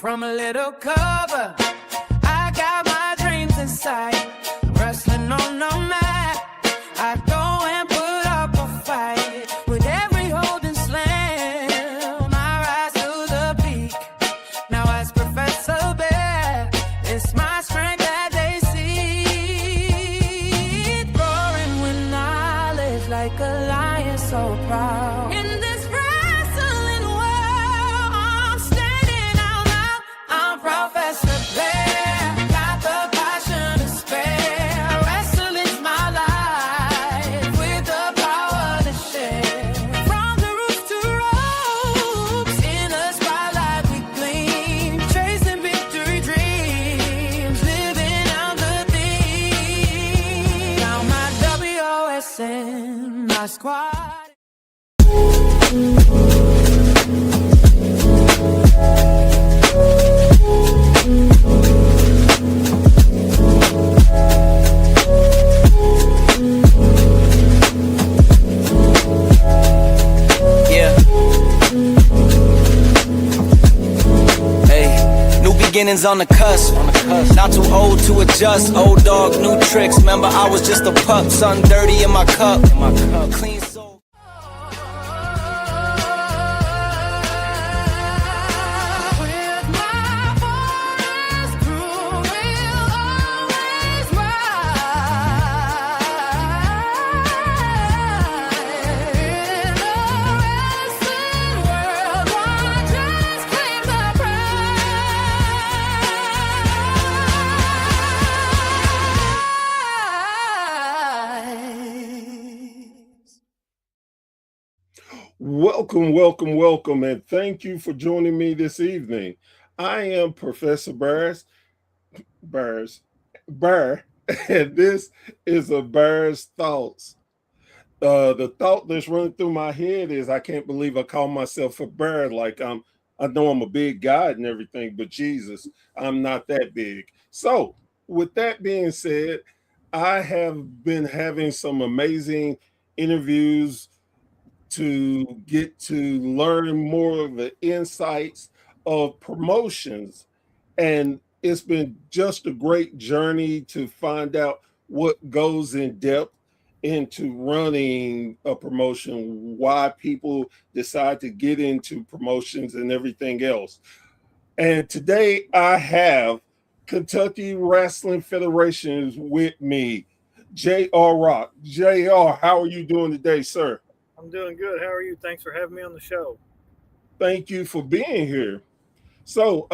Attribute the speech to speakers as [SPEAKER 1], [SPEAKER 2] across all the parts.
[SPEAKER 1] from a little cover. I got my dreams in sight, wrestling on the mat. I go and put up a fight with every hold and slam. I rise to the peak. Now as Professor Bear, it's my strength that they see. Roaring with knowledge like a lion so proud. In this wrestling world, I'm standing out loud. I'm Professor Bear, got the passion to spare. Wrestling's my life with the power to share. From the roots to ropes, in the spotlight we gleam, chasing victory dreams, living out the theme. Now my WOSN, my squad.
[SPEAKER 2] Yeah. Hey, new beginnings on the cusp. Not too old to adjust. Old dog, new tricks. Remember, I was just a pup. Something dirty in my cup. Clean soul.
[SPEAKER 1] With my forest crew, we'll always ride. In the wrestling world, one just claim the prize.
[SPEAKER 3] Welcome, and thank you for joining me this evening. I am Professor Burr, and this is a Burr's Thoughts. The thought that's running through my head is I can't believe I call myself a bird. Like I know I'm a big guy and everything, but Jesus, I'm not that big. So, with that being said, I have been having some amazing interviews to get to learn more of the insights of promotions. And it's been just a great journey to find out what goes in depth into running a promotion, why people decide to get into promotions and everything else. And today I have Kentucky Wrestling Federation with me, J.R. Rock. J.R., how are you doing today, sir?
[SPEAKER 4] I'm doing good. How are you? Thanks for having me on the show.
[SPEAKER 3] Thank you for being here. So,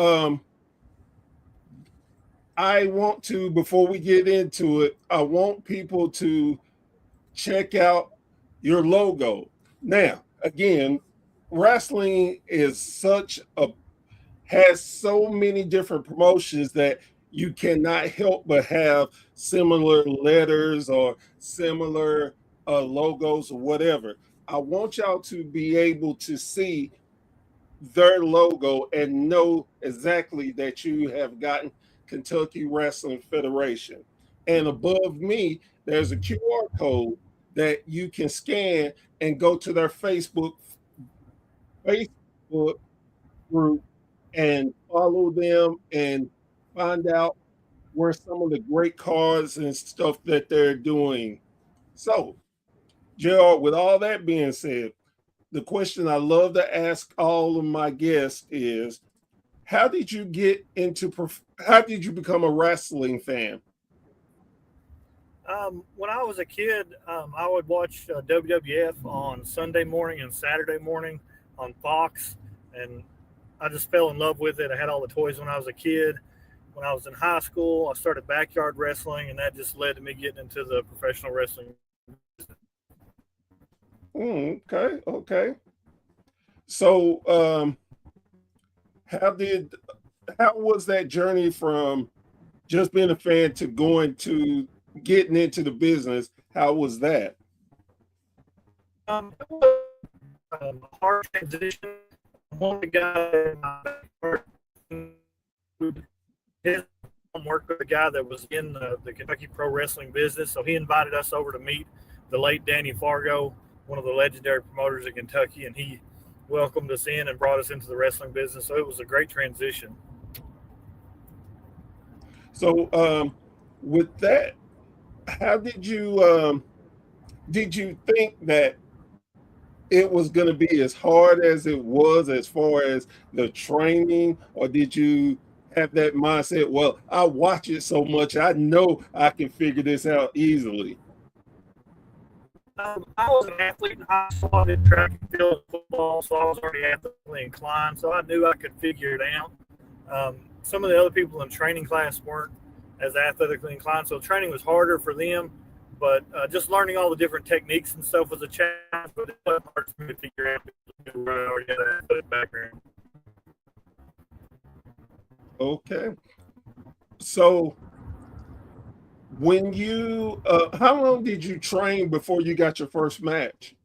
[SPEAKER 3] I want to, before we get into it, I want people to check out your logo. Now, again, wrestling is has so many different promotions that you cannot help but have similar letters or similar logos or whatever. I want y'all to be able to see their logo and know exactly that you have gotten Kentucky Wrestling Federation. And above me, there's a QR code that you can scan and go to their Facebook group and follow them and find out where some of the great cards and stuff that they're doing. So, JR, with all that being said, the question I love to ask all of my guests is, how did you become a wrestling fan?
[SPEAKER 4] When I was a kid, I would watch WWF on Sunday morning and Saturday morning on Fox, and I just fell in love with it. I had all the toys when I was a kid. When I was in high school, I started backyard wrestling, and that just led to me getting into the professional wrestling.
[SPEAKER 3] Okay. So, how was that journey from just being a fan to getting into the business? How was that?
[SPEAKER 4] It was a hard transition. One of the guys his worked with a guy that was in the Kentucky pro wrestling business, so he invited us over to meet the late Danny Fargo, one of the legendary promoters in Kentucky, and he welcomed us in and brought us into the wrestling business. So it was a great transition.
[SPEAKER 3] So with that, how did you think that it was going to be as hard as it was as far as the training, or did you have that mindset, well, I watch it so much, I know I can figure this out easily?
[SPEAKER 4] I was an athlete in high school. I did track and field and football, so I was already athletically inclined. So I knew I could figure it out. Some of the other people in training class weren't as athletically inclined, so training was harder for them. But just learning all the different techniques and stuff was a challenge, but it wasn't hard for me to figure out because I already had an athletic background.
[SPEAKER 3] Okay. So when you how long did you train before you got your first match?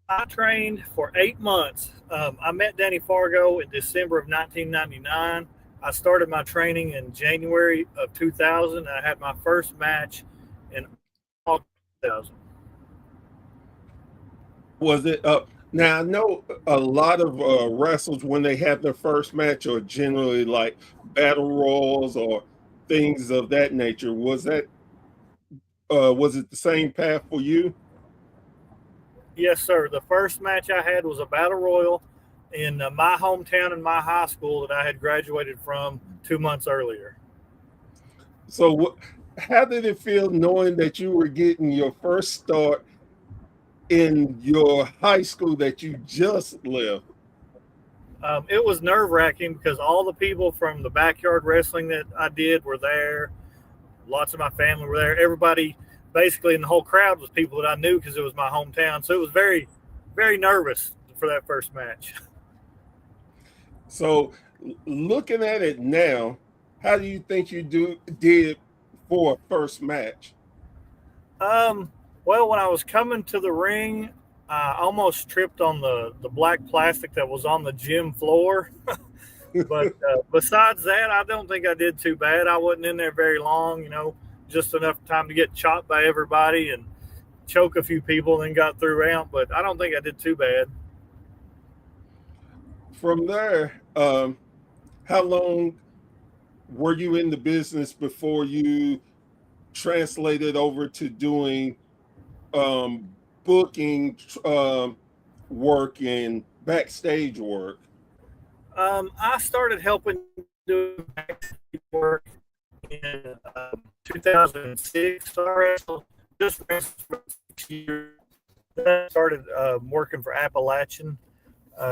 [SPEAKER 4] I trained for 8 months. I met Danny Fargo in December of 1999. I started my training in January of 2000. I had my first match in August 2000.
[SPEAKER 3] Was it now I know a lot of wrestlers when they have their first match are generally like battle royals or things of that nature. Was it the same path for you?
[SPEAKER 4] Yes, sir. The first match I had was a battle royal in my hometown and my high school that I had graduated from 2 months earlier.
[SPEAKER 3] So how did it feel knowing that you were getting your first start in your high school that you just left?
[SPEAKER 4] It was nerve wracking because all the people from the backyard wrestling that I did were there. Lots of my family were there. Everybody basically in the whole crowd was people that I knew because it was my hometown. So it was very, very nervous for that first match.
[SPEAKER 3] So looking at it now, how do you think did for a first match?
[SPEAKER 4] Um, well, when I was coming to the ring, I almost tripped on the black plastic that was on the gym floor. But besides that, I don't think I did too bad. I wasn't in there very long, just enough time to get chopped by everybody and choke a few people, and then got through out. But I don't think I did too bad.
[SPEAKER 3] From there, how long were you in the business before you translated over to doing um, booking work and backstage work?
[SPEAKER 4] I started helping do backstage work in 2006. So I just wrestled for 6 years. Then I started working for Appalachian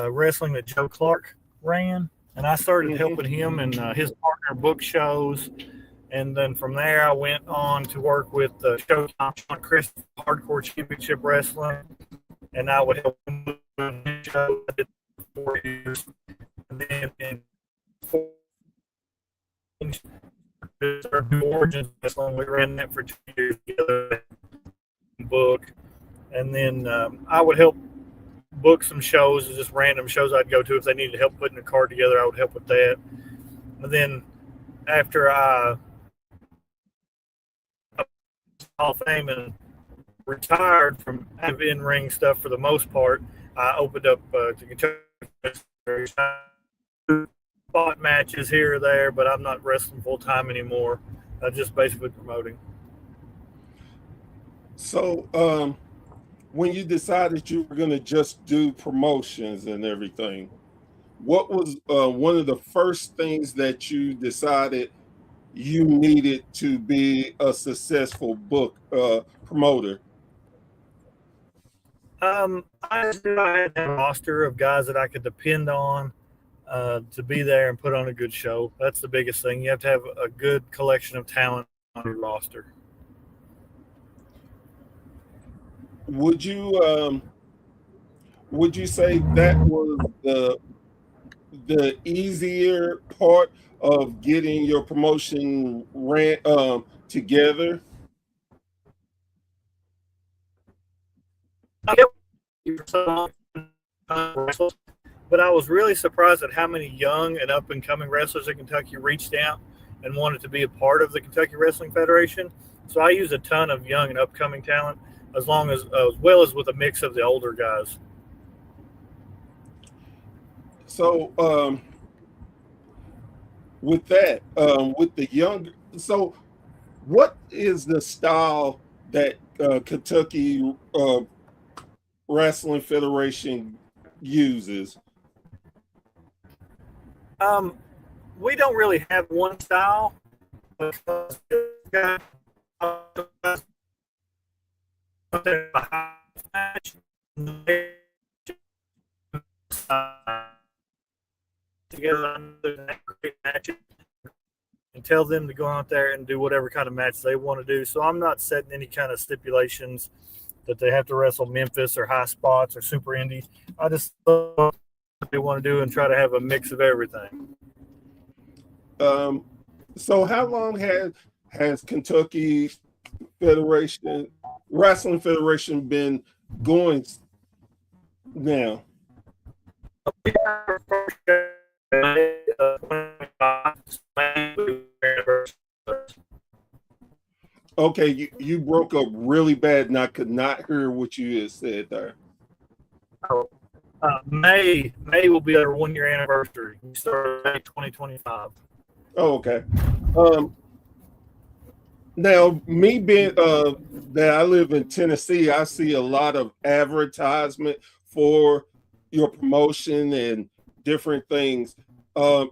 [SPEAKER 4] Wrestling that Joe Clark ran. And I started helping him and his partner book shows. And then from there, I went on to work with Showtime Sean Chris Hardcore Championship Wrestling. And I would help him with his show. I did 4 years. And then in Origins Wrestling, we ran that for 2 years together. Book. And then I would help book some shows, just random shows I'd go to. If they needed help putting a card together, I would help with that. And then after I Hall of Fame and retired from in-ring stuff for the most part, I opened up to Kentucky. Spot matches here or there, but I'm not wrestling full time anymore. Just basically promoting.
[SPEAKER 3] So when you decided you were going to just do promotions and everything, what was one of the first things that you decided you needed to be a successful book promoter?
[SPEAKER 4] I just knew I had a roster of guys that I could depend on to be there and put on a good show. That's the biggest thing. You have to have a good collection of talent on your roster.
[SPEAKER 3] Would you say that was the easier part of getting your promotion together?
[SPEAKER 4] But I was really surprised at how many young and up and coming wrestlers in Kentucky reached out and wanted to be a part of the Kentucky Wrestling Federation. So I use a ton of young and upcoming talent, as well as with a mix of the older guys.
[SPEAKER 3] So with that, with the younger, so what is the style that Kentucky Wrestling Federation uses?
[SPEAKER 4] We don't really have one style because together matches and tell them to go out there and do whatever kind of match they want to do. So I'm not setting any kind of stipulations that they have to wrestle Memphis or high spots or super indie. I just what they want to do and try to have a mix of everything.
[SPEAKER 3] So how long has Kentucky Federation Wrestling Federation been going now? Okay, you broke up really bad and I could not hear what you just said there.
[SPEAKER 4] May will be our 1 year anniversary. We started May 2025.
[SPEAKER 3] Oh, okay. Now, me being that I live in Tennessee, I see a lot of advertisement for your promotion and different things. The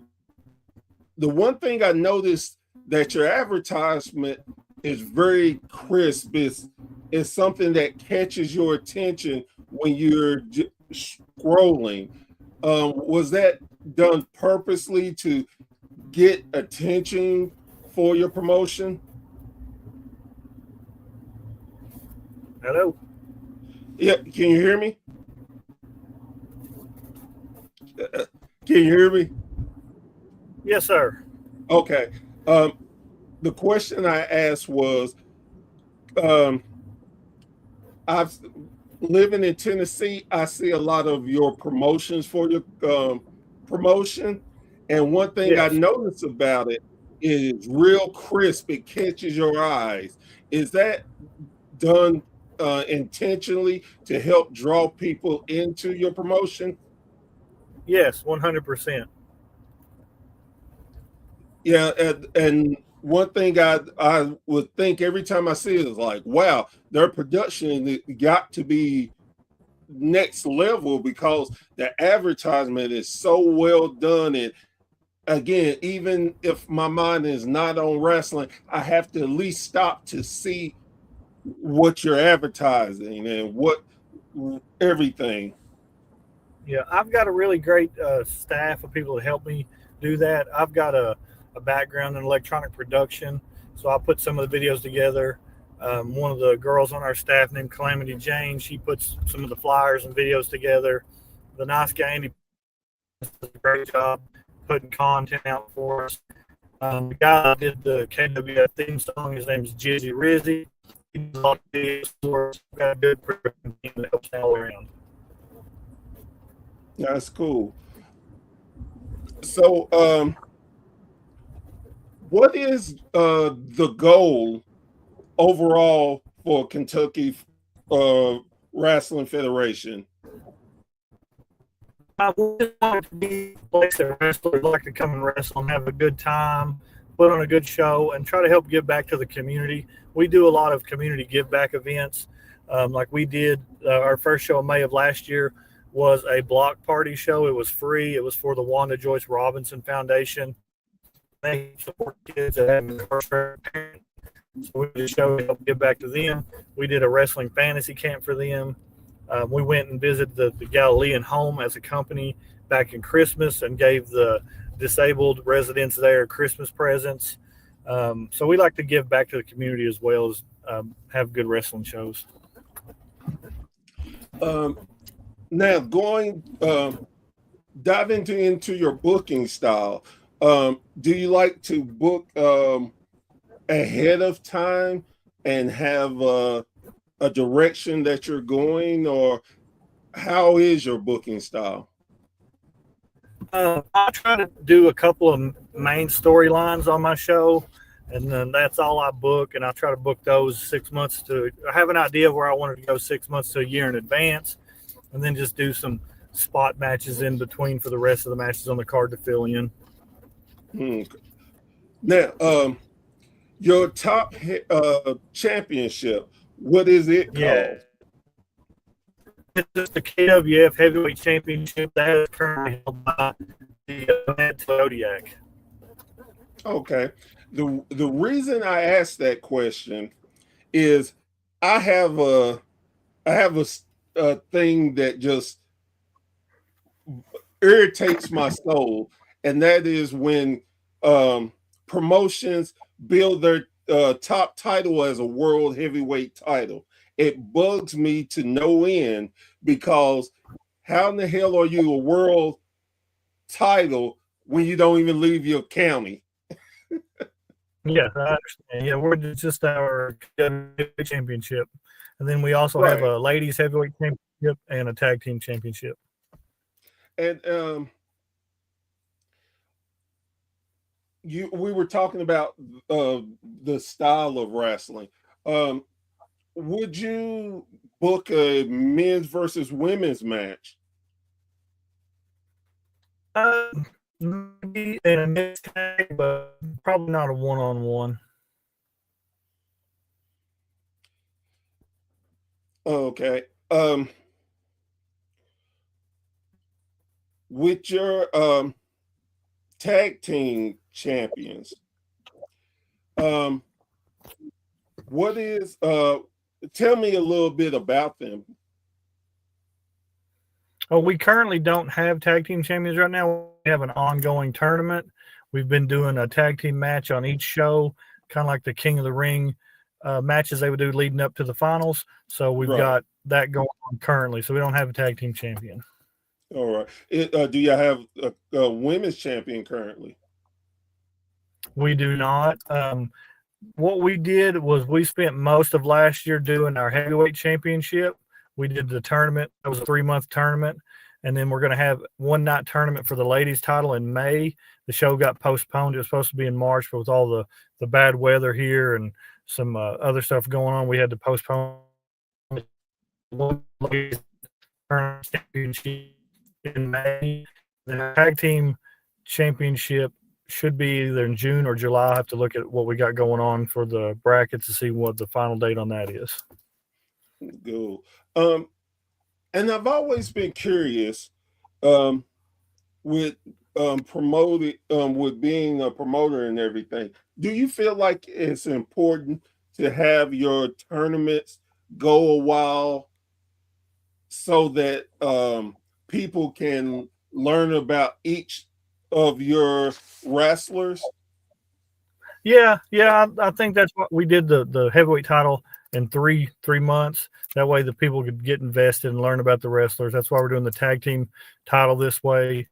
[SPEAKER 3] one thing I noticed that your advertisement is very crisp. It's something that catches your attention when you're scrolling. Was that done purposely to get attention for your promotion?
[SPEAKER 4] Hello?
[SPEAKER 3] Yeah, can you hear me? Can you hear me?
[SPEAKER 4] Yes, sir.
[SPEAKER 3] Okay. The question I asked was, I've living in Tennessee, I see a lot of your promotions for your promotion. And one thing I
[SPEAKER 4] Yes.
[SPEAKER 3] noticed about it is real crisp. It catches your eyes. Is that done intentionally to help draw people into your promotion?
[SPEAKER 4] Yes, 100%.
[SPEAKER 3] Yeah, and one thing I would think every time I see it is like, wow, their production got to be next level because the advertisement is so well done. And again, even if my mind is not on wrestling, I have to at least stop to see what you're advertising and what everything.
[SPEAKER 4] Yeah, I've got a really great staff of people to help me do that. I've got a background in electronic production, so I put some of the videos together. One of the girls on our staff named Calamity Jane, she puts some of the flyers and videos together. The nice guy Andy does a great job putting content out for us. The guy that did the KWF theme song, his name is Jizzy Rizzy. He does a lot of videos for us. We've got a good production team that helps all around.
[SPEAKER 3] That's cool. So, what is the goal overall for Kentucky Wrestling Federation?
[SPEAKER 4] I want it to be a place that wrestlers like to come and wrestle and have a good time, put on a good show, and try to help give back to the community. We do a lot of community give back events. Like we did our first show in May of last year was a block party show. It was free. It was for the Wanda Joyce Robinson Foundation. They support kids that have incarcerated parents. So we did a show to help give back to them. We did a wrestling fantasy camp for them. We went and visited the Galilean home as a company back in Christmas and gave the disabled residents there Christmas presents. So we like to give back to the community as well as have good wrestling shows.
[SPEAKER 3] Now, dive into your booking style. Do you like to book ahead of time and have a direction that you're going, or how is your booking style?
[SPEAKER 4] I try to do a couple of main storylines on my show, and then that's all I book, and I try to book those 6 months to I have an idea of where I want to go 6 months to a year in advance, and then just do some spot matches in between for the rest of the matches on the card to fill in.
[SPEAKER 3] Hmm. Now, your top championship, what is it
[SPEAKER 4] Yeah,
[SPEAKER 3] called?
[SPEAKER 4] it's just the KWF Heavyweight Championship that is currently held by the Zodiac.
[SPEAKER 3] Okay. The reason I asked that question is I have a a thing that just irritates my soul, and that is when um, promotions build their top title as a world heavyweight title. It bugs me to no end because how in the hell are you a world title when you don't even leave your county?
[SPEAKER 4] Yeah, I understand. Yeah, we're just our heavyweight championship, and then we also have
[SPEAKER 3] Right.
[SPEAKER 4] a ladies heavyweight championship and a tag team championship.
[SPEAKER 3] And we were talking about the style of wrestling. Um, would you book a men's versus women's match?
[SPEAKER 4] Uh, Maybe in a mixed tag, but probably not a one-on-one.
[SPEAKER 3] Okay. With your tag team champions, um, what is tell me a little bit about them.
[SPEAKER 4] Oh, we currently don't have tag team champions right now. We have an ongoing tournament. We've been doing a tag team match on each show, kind of like the King of the Ring matches they would do leading up to the finals. So we've
[SPEAKER 3] Right.
[SPEAKER 4] got that going on currently. So we don't have a tag team champion.
[SPEAKER 3] All right. Do you have a women's champion currently?
[SPEAKER 4] We do not. What we did was we spent most of last year doing our heavyweight championship. We did the tournament. It was a 3-month tournament. And then we're going to have one night tournament for the ladies title in May. The show got postponed. It was supposed to be in March, but with all the bad weather here and some other stuff going on, we had to postpone one ladies tournament championship in May. The tag team championship should be either in June or July. I have to look at what we got going on for the bracket to see what the final date on that is.
[SPEAKER 3] Good. And I've always been curious um, with promoting, with being a promoter and everything. Do you feel like it's important to have your tournaments go a while so that people can learn about each of your wrestlers?
[SPEAKER 4] Yeah, I think that's what we did the heavyweight title in three months. That way the people could get invested and learn about the wrestlers. That's why we're doing the tag team title this way.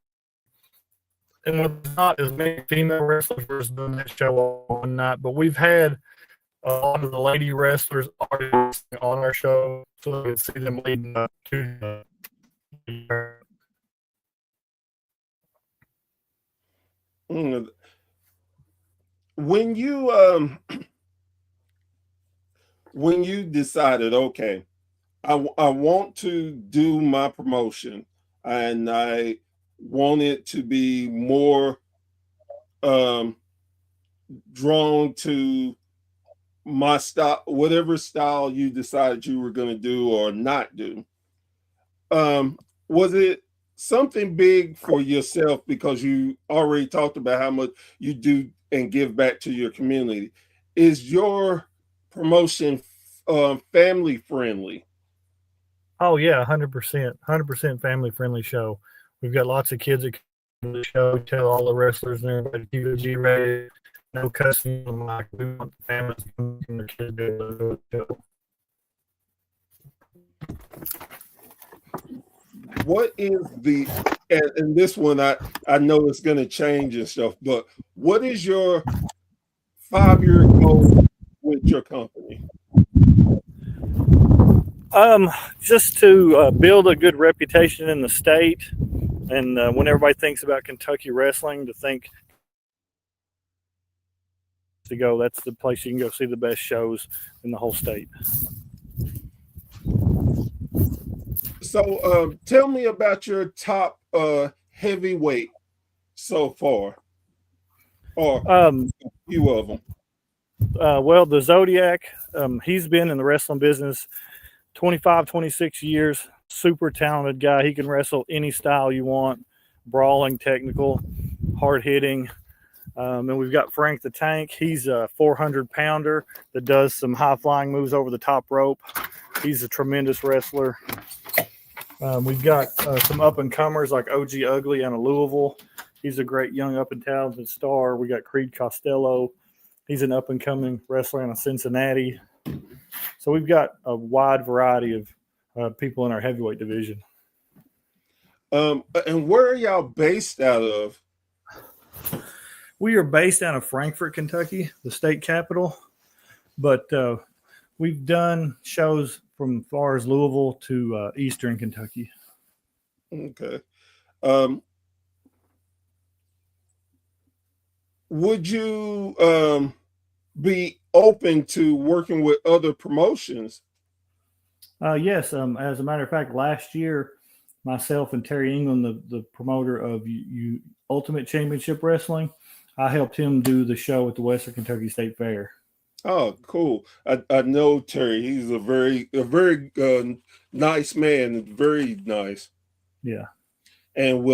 [SPEAKER 4] And with not as many female wrestlers, we're just doing that show one night. But we've had a lot of the lady wrestlers already on our show, so we can see them leading up to the
[SPEAKER 3] Mm, When you when you decided, okay, I want to do my promotion and I want it to be more um, drawn to my style, whatever style you decided you were going to do or not do. Was it something big for yourself because you already talked about how much you do and give back to your community? Is your promotion family friendly?
[SPEAKER 4] Oh yeah, 100% family friendly show. We've got lots of kids that come to the show. We tell all the wrestlers and everybody keep it G rated, no cussing on the mic. We want the families to come and their kids to be able to go to the show.
[SPEAKER 3] What is the and this one I know it's going to change and stuff, but what is your 5-year goal with your company?
[SPEAKER 4] Just to build a good reputation in the state, and when everybody thinks about Kentucky wrestling, to think to go, that's the place you can go see the best shows in the whole state.
[SPEAKER 3] So tell me about your top heavyweight so far. or
[SPEAKER 4] Um,
[SPEAKER 3] a few of them?
[SPEAKER 4] well, the Zodiac, he's been in the wrestling business 25, 26 years. Super talented guy. He can wrestle any style you want, brawling, technical, hard hitting. And we've got Frank the Tank. He's a 400 pounder that does some high flying moves over the top rope. He's a tremendous wrestler. We've got some up and comers like OG Ugly out of Louisville. He's a great young up and talented star. We got Creed Costello. He's an up and coming wrestler out of Cincinnati. So we've got a wide variety of people in our heavyweight division.
[SPEAKER 3] And where are y'all based out of?
[SPEAKER 4] We are based out of Frankfort, Kentucky, the state capital, but we've done shows from far as Louisville to Eastern Kentucky.
[SPEAKER 3] Okay. Would you be open to working with other promotions?
[SPEAKER 4] Yes, as a matter of fact, last year, myself and Terry England, the promoter of Ultimate Championship Wrestling, I helped him do the show at the Western Kentucky State Fair.
[SPEAKER 3] Oh, cool. I know Terry. He's a very nice man, very nice.
[SPEAKER 4] Yeah.
[SPEAKER 3] And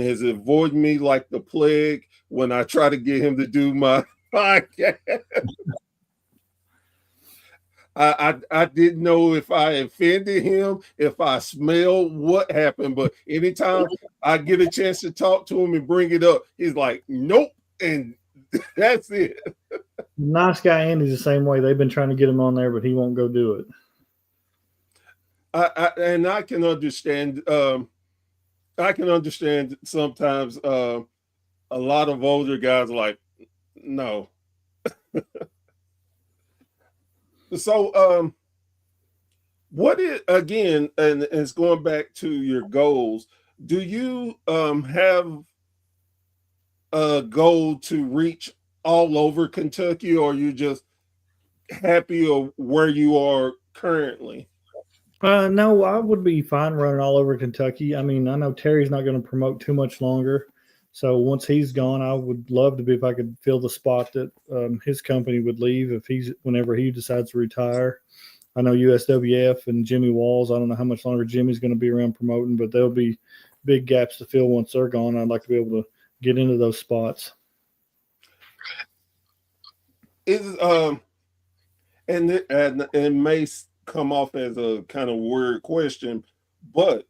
[SPEAKER 3] has avoided me like the plague when I try to get him to do my podcast. I didn't know if I offended him, if I smelled what happened, but anytime I get a chance to talk to him and bring it up, he's like, nope, and that's it.
[SPEAKER 4] Nice guy Andy's the same way. They've been trying to get him on there, but he won't go do it.
[SPEAKER 3] I can understand. I can understand sometimes a lot of older guys are like, no. So, what is, again, and it's going back to your goals, do you have a goal to reach all over Kentucky, or are you just happy of where you are currently?
[SPEAKER 4] No, I would be fine running all over Kentucky. I mean, I know Terry's not going to promote too much longer. So once he's gone, I would love to be if I could fill the spot that his company would leave whenever he decides to retire. I know USWF and Jimmy Walls. I don't know how much longer Jimmy's going to be around promoting, but there'll be big gaps to fill once they're gone. I'd like to be able to get into those spots.
[SPEAKER 3] And it may come off as a kind of weird question, but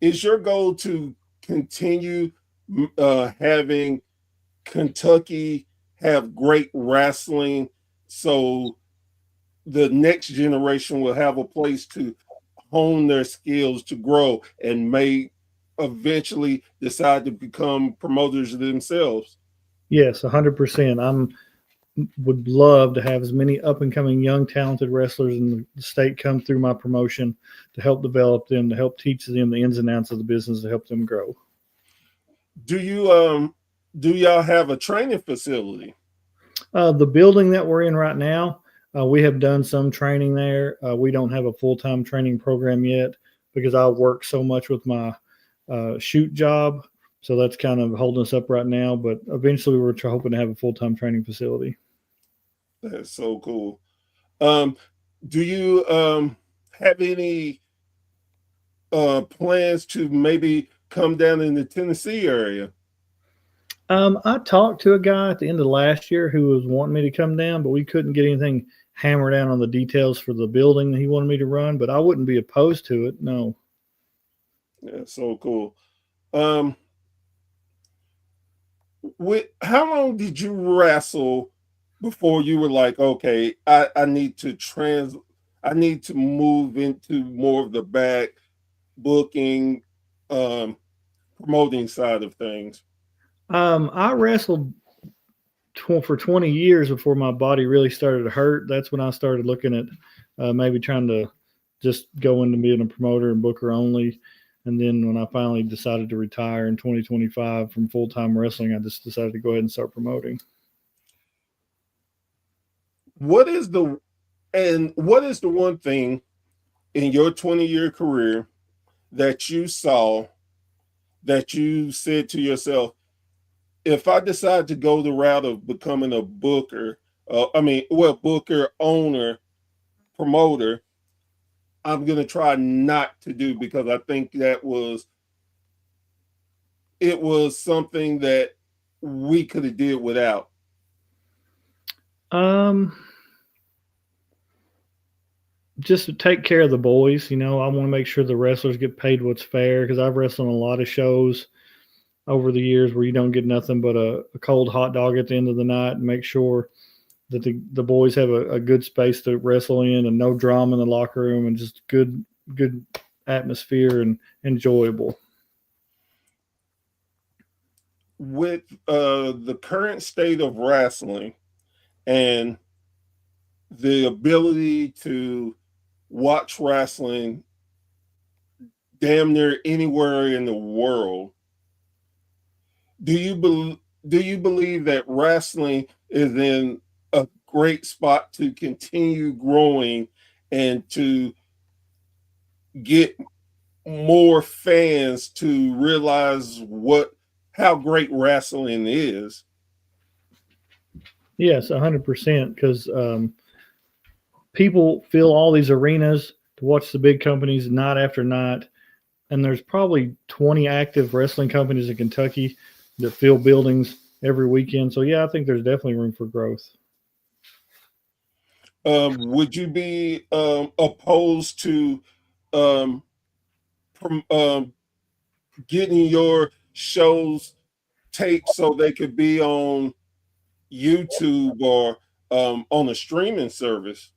[SPEAKER 3] is your goal to continue having Kentucky have great wrestling so the next generation will have a place to hone their skills, to grow, and may eventually decide to become promoters themselves?
[SPEAKER 4] Yes, 100%. Would love to have as many up and coming young talented wrestlers in the state come through my promotion to help develop them, to help teach them the ins and outs of the business, to help them grow.
[SPEAKER 3] Do y'all have a training facility?
[SPEAKER 4] The building that we're in right now, we have done some training there. We don't have a full-time training program yet because I work so much with my shoot job. So that's kind of holding us up right now. But eventually we're hoping to have a full-time training facility.
[SPEAKER 3] That's so cool. Do you have any plans to maybe come down in the Tennessee area?
[SPEAKER 4] I talked to a guy at the end of last year who was wanting me to come down, but we couldn't get anything hammered down on the details for the building that he wanted me to run, but I wouldn't be opposed to it. No.
[SPEAKER 3] Yeah, so cool. How long did you wrestle before you were like, okay, I need to move into more of the back booking, promoting side of things?
[SPEAKER 4] I wrestled for 20 years before my body really started to hurt. That's when I started looking at maybe trying to just go into being a promoter and booker only. And then when I finally decided to retire in 2025 from full-time wrestling, I just decided to go ahead and start promoting.
[SPEAKER 3] What is the one thing in your 20-year career that you saw that you said to yourself, if I decide to go the route of becoming a booker, booker, owner, promoter, I'm gonna try not to do, because I think it was something that we could have did without.
[SPEAKER 5] Um, just to take care of the boys. You know, I want to make sure the wrestlers get paid what's fair, because I've wrestled on a lot of shows over the years where you don't get nothing but a cold hot dog at the end of the night, and make sure that the boys have a good space to wrestle in, and no drama in the locker room, and just good atmosphere and enjoyable.
[SPEAKER 3] With the current state of wrestling and the ability to watch wrestling damn near anywhere in the world, do you believe that wrestling is in a great spot to continue growing and to get more fans to realize how great wrestling is?
[SPEAKER 5] Yes, 100%. Because people fill all these arenas to watch the big companies night after night, and there's probably 20 active wrestling companies in Kentucky that fill buildings every weekend. So yeah, I think there's definitely room for growth.
[SPEAKER 3] Would you be opposed to um, getting your shows taped so they could be on YouTube or on a streaming service?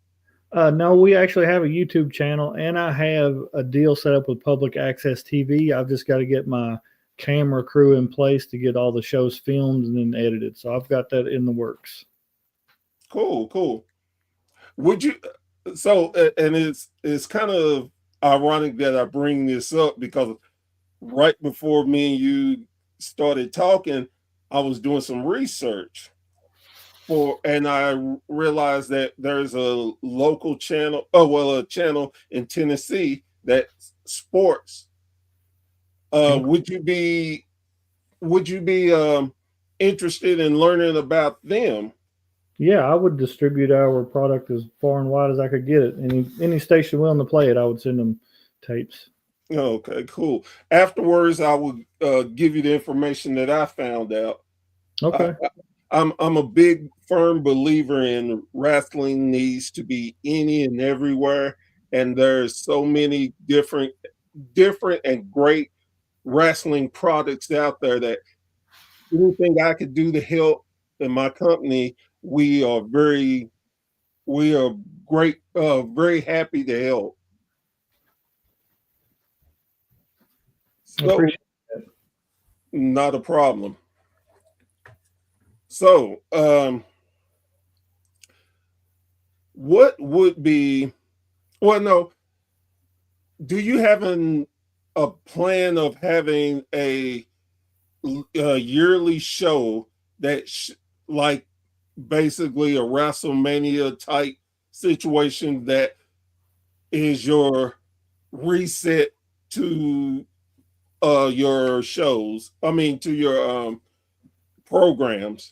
[SPEAKER 5] No, we actually have a YouTube channel, and I have a deal set up with Public Access TV. I've just got to get my camera crew in place to get all the shows filmed and then edited. So I've got that in the works.
[SPEAKER 3] Cool. Would you? And it's kind of ironic that I bring this up, because right before me and you started talking, I was doing some research and I realized that there's a local channel, a channel in Tennessee that sports. Would you be interested in learning about them?
[SPEAKER 5] Yeah, I would distribute our product as far and wide as I could get it. Any station willing to play it, I would send them tapes.
[SPEAKER 3] Okay, cool. Afterwards, I will give you the information that I found out.
[SPEAKER 5] Okay.
[SPEAKER 3] I'm a big firm believer in wrestling needs to be any and everywhere, and there's so many different and great wrestling products out there that anything I could do to help in my company, we are very great, very happy to help. So,
[SPEAKER 5] Appreciate it.
[SPEAKER 3] not a problem. So, what would be? Well, no. Do you have a plan of having a yearly show that like basically a WrestleMania type situation that is your reset to your shows? I mean, to your programs.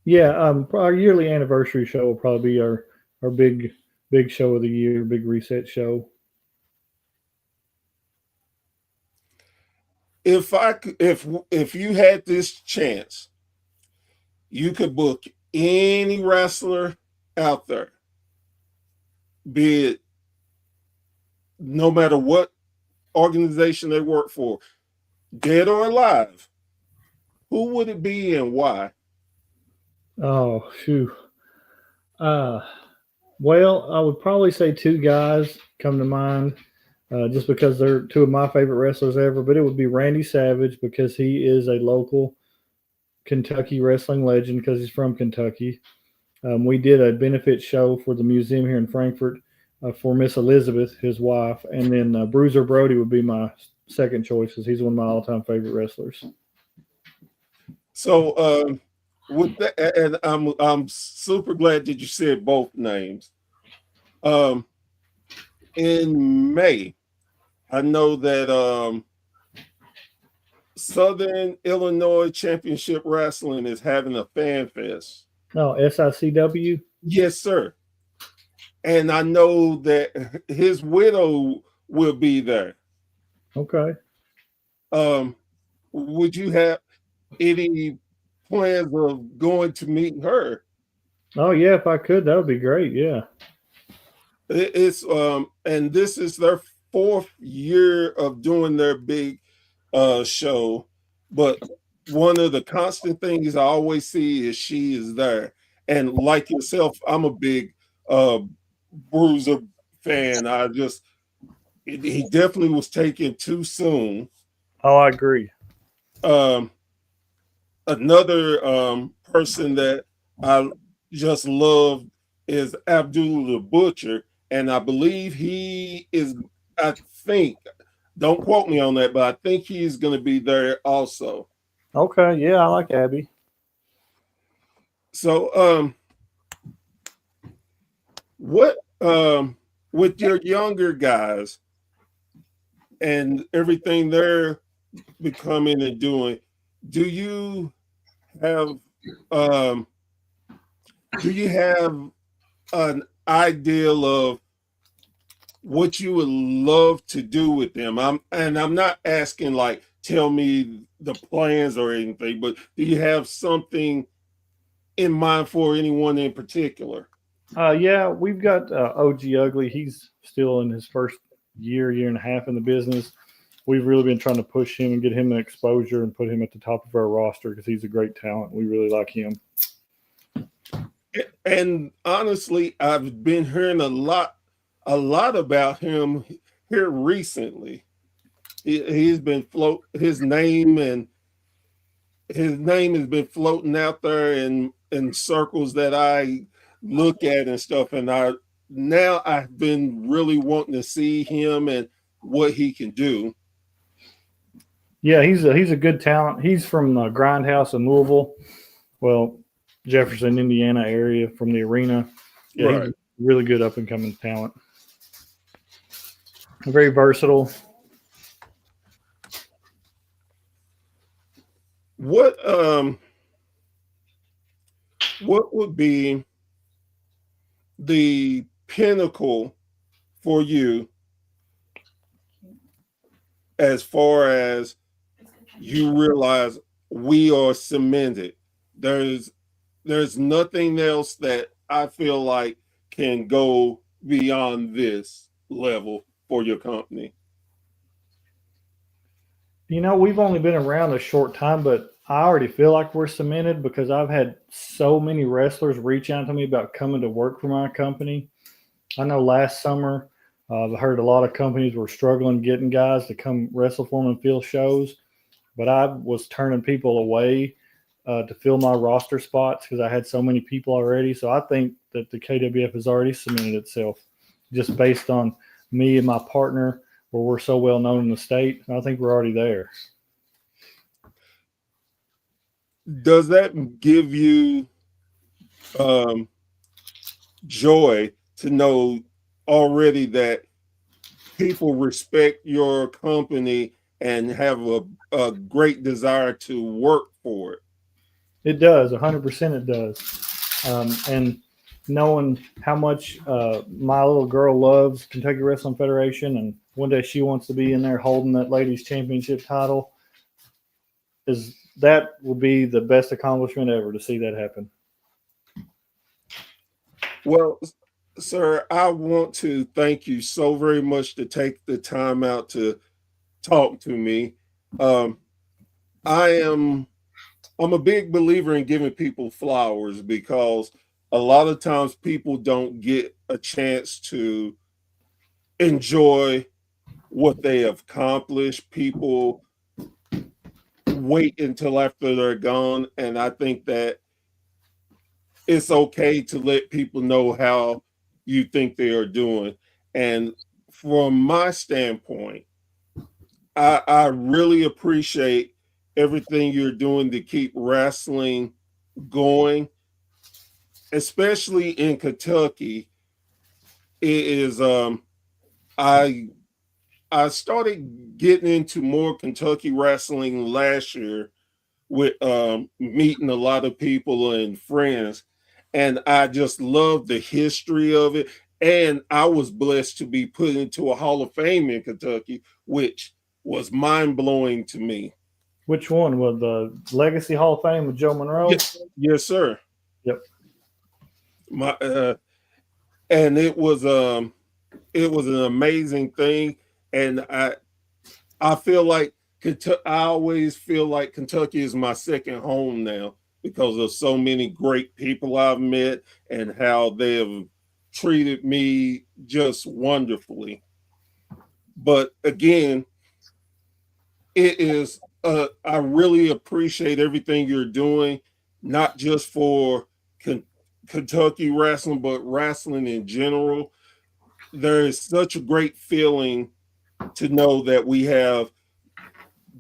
[SPEAKER 5] Yeah, our yearly anniversary show will probably be our big show of the year, big reset show.
[SPEAKER 3] If you had this chance, you could book any wrestler out there, be it no matter what organization they work for, dead or alive. Who would it be and why?
[SPEAKER 5] Oh, phew. Uh, well, I would probably say two guys come to mind, just because they're two of my favorite wrestlers ever. But it would be Randy Savage, because he is a local Kentucky wrestling legend, because he's from Kentucky. We did a benefit show for the museum here in Frankfurt for Miss Elizabeth, his wife, and then Bruiser Brody would be my second choice, because he's one of my all-time favorite wrestlers.
[SPEAKER 3] So, with that, and I'm super glad that you said both names. In May, I know that Southern Illinois Championship Wrestling is having a fan fest.
[SPEAKER 5] No, SICW.
[SPEAKER 3] Yes, sir. And I know that his widow will be there.
[SPEAKER 5] Okay.
[SPEAKER 3] Would you have any plans of going to meet her?
[SPEAKER 5] Oh yeah, if I could, that would be great. Yeah.
[SPEAKER 3] It's and this is their 4th year of doing their big show, but one of the constant things I always see is she is there. And like yourself, I'm a big uh Bruiser fan. He definitely was taken too soon.
[SPEAKER 5] Oh, I agree.
[SPEAKER 3] Um Another person that I just love is Abdul the Butcher, and I believe he is. I think, don't quote me on that, but I think he's going to be there also.
[SPEAKER 5] Okay. Yeah, I like Abby.
[SPEAKER 3] So, what with your younger guys and everything they're becoming and doing, do you have um do you have an ideal of what you would love to do with them? I'm not asking like tell me the plans or anything, but do you have something in mind for anyone in particular?
[SPEAKER 5] Yeah, we've got OG Ugly. He's still in his first year and a half in the business. We've really been trying to push him and get him an exposure and put him at the top of our roster because he's a great talent. We really like him.
[SPEAKER 3] And honestly, I've been hearing a lot about him here recently. He's been his name has been floating out there in circles that I look at and stuff. And I've been really wanting to see him and what he can do.
[SPEAKER 5] Yeah, he's a good talent. He's from Grindhouse in Louisville. Well, Jefferson, Indiana area from the arena. Yeah,
[SPEAKER 3] Right.
[SPEAKER 5] he's really good up and coming talent. Very versatile.
[SPEAKER 3] What would be the pinnacle for you as far as you realize we are cemented? There's nothing else that I feel like can go beyond this level for your company.
[SPEAKER 5] You know, we've only been around a short time, but I already feel like we're cemented because I've had so many wrestlers reach out to me about coming to work for my company. I know last summer, I heard a lot of companies were struggling getting guys to come wrestle for them and fill shows, but I was turning people away to fill my roster spots because I had so many people already. So I think that the KWF has already cemented itself just based on me and my partner, where we're so well known in the state. I think we're already there.
[SPEAKER 3] Does that give you um, joy to know already that people respect your company and have a great desire to work for it?
[SPEAKER 5] It does, 100% it does. And knowing how much my little girl loves Kentucky Wrestling Federation and one day she wants to be in there holding that ladies championship title, that will be the best accomplishment ever to see that happen.
[SPEAKER 3] Well, sir, I want to thank you so very much to take the time out to talk to me. I'm a big believer in giving people flowers because a lot of times people don't get a chance to enjoy what they have accomplished. People wait until after they're gone, and I think that it's okay to let people know how you think they are doing. And from my standpoint, I really appreciate everything you're doing to keep wrestling going, especially in Kentucky. It is I I started getting into more Kentucky wrestling last year with meeting a lot of people and friends, and I just love the history of it. And I was blessed to be put into a Hall of Fame in Kentucky, which was mind blowing to me.
[SPEAKER 5] Which one? Was the Legacy Hall of Fame with Joe Monroe?
[SPEAKER 3] Yes, sir.
[SPEAKER 5] Yep.
[SPEAKER 3] My and it was an amazing thing, and I feel like I always feel like Kentucky is my second home now because of so many great people I've met and how they have treated me just wonderfully. But again, it is I really appreciate everything you're doing, not just for Kentucky wrestling, but wrestling in general. There is such a great feeling to know that we have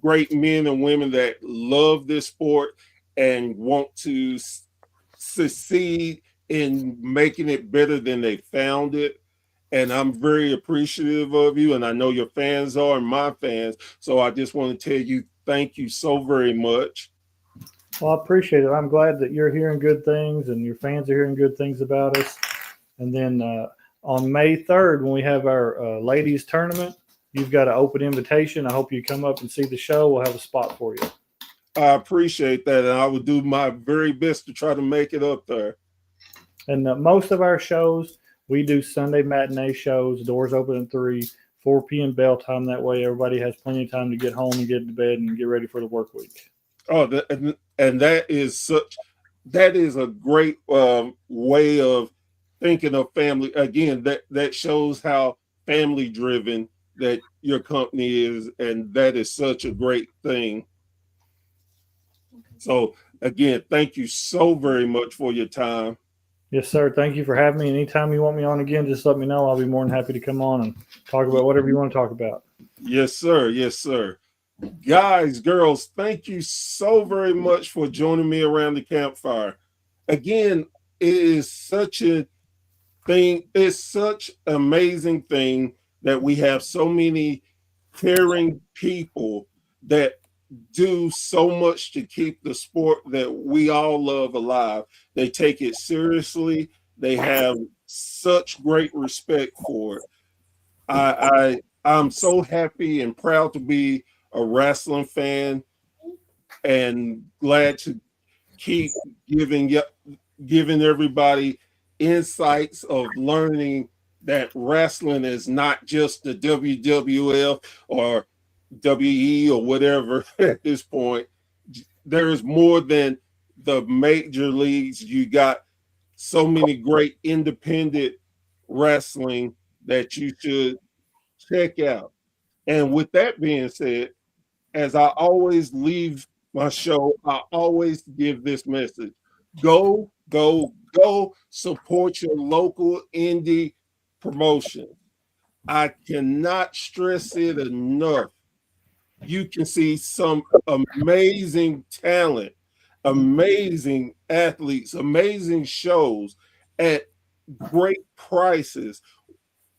[SPEAKER 3] great men and women that love this sport and want to succeed in making it better than they found it. And I'm very appreciative of you, and I know your fans are, and my fans. So I just want to tell you thank you so very much.
[SPEAKER 5] Well, I appreciate it. I'm glad that you're hearing good things and your fans are hearing good things about us. And then on May 3rd, when we have our ladies tournament, you've got an open invitation. I hope you come up and see the show. We'll have a spot for you.
[SPEAKER 3] I appreciate that, and I will do my very best to try to make it up there.
[SPEAKER 5] And most of our shows, we do Sunday matinee shows. Doors open at 3, 4 p.m. bell time. That way, everybody has plenty of time to get home and get to bed and get ready for the work week.
[SPEAKER 3] Oh, and that is a great way of thinking of family. Again, that shows how family driven that your company is, and that is such a great thing. So again, thank you so very much for your time.
[SPEAKER 5] Yes, sir. Thank you for having me. Anytime you want me on again, just let me know. I'll be more than happy to come on and talk about whatever you want to talk about.
[SPEAKER 3] Yes, sir. Yes, sir. Guys, girls, thank you so very much for joining me around the campfire. Again, it is such a thing. It's such an amazing thing that we have so many caring people that do so much to keep the sport that we all love alive. They take it seriously. They have such great respect for it. I'm so happy and proud to be a wrestling fan, and glad to keep giving everybody insights of learning that wrestling is not just the WWF or WE or whatever at this point. There is more than the major leagues. You got so many great independent wrestling that you should check out. And with that being said, as I always leave my show, I always give this message: go, go, go support your local indie promotion. I cannot stress it enough. You can see some amazing talent, amazing athletes, amazing shows at great prices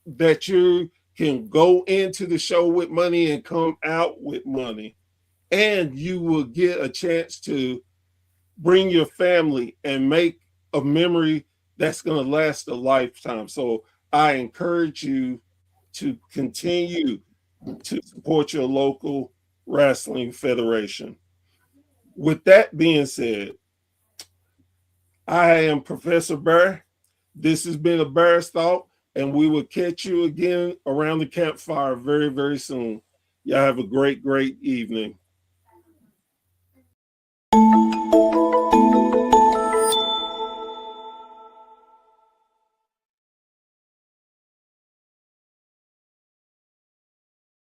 [SPEAKER 3] that you can go into the show with money and come out with money. And you will get a chance to bring your family and make a memory that's going to last a lifetime. So I encourage you to continue to support your local wrestling federation. With that being said, I am Professor Burr. This has been a Bear's Thought, and we will catch you again around the campfire very, very soon. Y'all have a great, great evening.